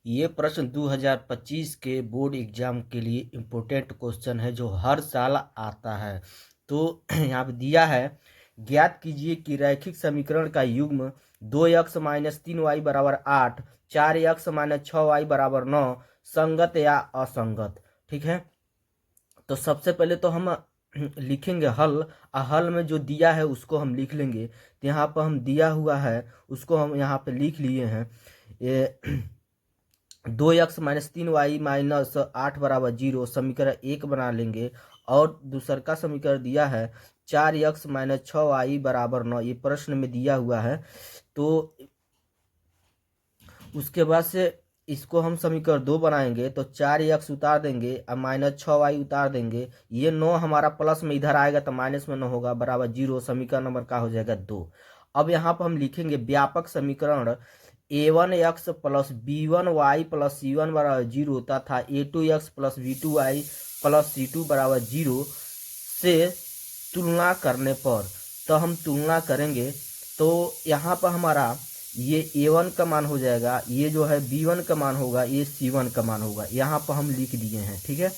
ये प्रश्न 2025 के बोर्ड एग्जाम के लिए इम्पोर्टेंट क्वेश्चन है जो हर साल आता है। तो यहाँ पे दिया है, ज्ञात कीजिए कि रैखिक समीकरण का युग्म 2x माइनस 3y बराबर 8, 4x माइनस 6y बराबर 9 संगत या असंगत। ठीक है, तो सबसे पहले तो हम लिखेंगे हल। हल में जो दिया है उसको हम लिख लेंगे। तो यहाँ पर हम दिया हुआ है उसको हम यहाँ पे लिख लिए हैं। ये 2x माइनस 3y माइनस 8 बराबर 0 समीकरण 1 बना लेंगे। और दूसर का समीकरण दिया है 4x माइनस 6y बराबर 9, ये प्रश्न में दिया हुआ है। तो उसके बाद से इसको हम समीकरण 2 बनाएंगे तो 4x उतार देंगे और माइनस 6y उतार देंगे। ये 9 हमारा प्लस में इधर आएगा तो माइनस में 9 होगा बराबर 0। समीकरण नंबर का हो जाएगा 2। अब यहाँ पर हम लिखेंगे व्यापक समीकरण a1x plus b1y plus c1 बराबर 0 तथा a2x plus b2y plus c2 बराबर 0 से तुलना करने पर। तो हम तुलना करेंगे तो यहाँ पर हमारा ये a1 का मान हो जाएगा, ये जो है b1 का मान होगा, ये c1 का मान होगा। यहाँ पर हम लिख दिए हैं। ठीक है,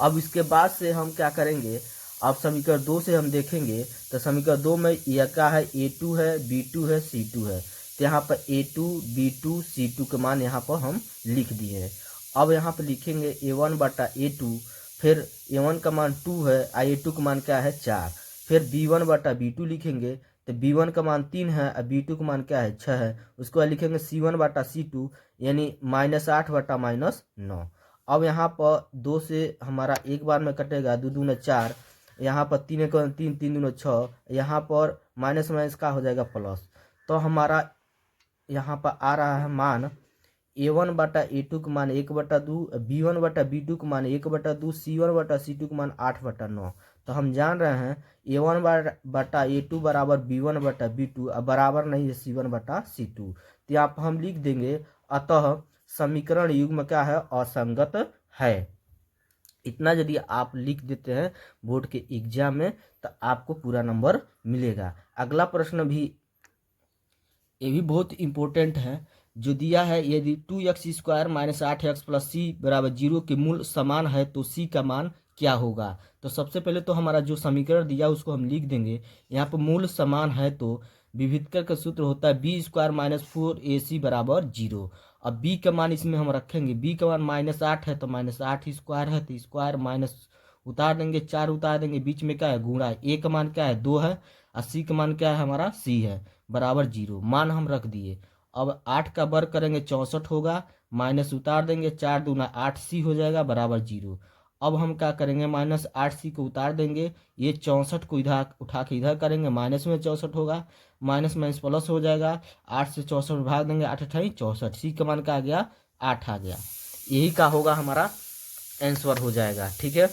अब इसके बाद से हम क्या करेंगे, अब समीकरण 2 से हम देखेंगे तो समीकरण 2 में यह क्या है, a2 है, b2 है, c2 है। तो यहाँ पर a2 b2 c2 के मान यहाँ पर हम लिख दिए हैं। अब यहाँ पर लिखेंगे a1 बटा a2, फिर a1 का मान 2 है, a2 का मान क्या है 4, फिर b1 बटा b2 लिखेंगे तो b1 का मान 3 है और b2 का मान क्या है 6 है। उसके बाद लिखेंगे c1 बटा c2 यानी -8 बटा -9। अब यहाँ पर 2 से हमारा एक बार में कटेगा, 2 दूना 4, यहाँ पर 3 का 3, 3 दूना 6, यहाँ पर माइनस माइनस का हो जाएगा प्लस। तो हमारा यहाँ पर आ रहा है मान a1 बटा a2 का मान 1/2, b1 बटा b2 का मान 1/2, c1 बटा c2 का मान 8/9। तो हम जान रहे हैं a1 बटा a2 बराबर b1 बटा b2, अब बराबर नहीं है c1 बटा c2। तो यहाँ पर हम लिख देंगे अतः समीकरण युग्म क्या है, असंगत है। इतना यदि आप लिख देते हैं बोर्ड के एग्जाम में तो आपको पूरा नंबर मिलेगा। अगला प्रश्न भी ये भी बहुत इंपॉर्टेंट है जो दिया है, यदि 2x² माइनस 8x प्लस सी बराबर 0 के मूल समान है तो सी का मान क्या होगा। तो सबसे पहले तो हमारा जो समीकरण दिया उसको हम लिख देंगे। यहाँ पर मूल समान है तो विभेदक का सूत्र होता है b² माइनस 4ac बराबर 0। अब b का मान इसमें हम रखेंगे, b का मान -8 है तो -8² है तो स्क्वायर माइनस उतार देंगे, 4 उतार देंगे, बीच में क्या है गुणा, a का मान क्या है 2 है और c का मान क्या है हमारा c है बराबर 0। मान हम रख दिए। अब 8 का वर्ग करेंगे 64 होगा, माइनस उतार देंगे, 4 दूना 8c हो जाएगा बराबर 0। अब हम क्या करेंगे, -8c को उतार देंगे, ये 64 को इधर उठा के इधर करेंगे, माइनस में 64 होगा, माइनस माइनस प्लस हो जाएगा, 8 से 64 भाग देंगे, 8 अठाई 64, सी का मान का आ गया 8 आ गया। यही का होगा हमारा आंसर हो जाएगा। ठीक है।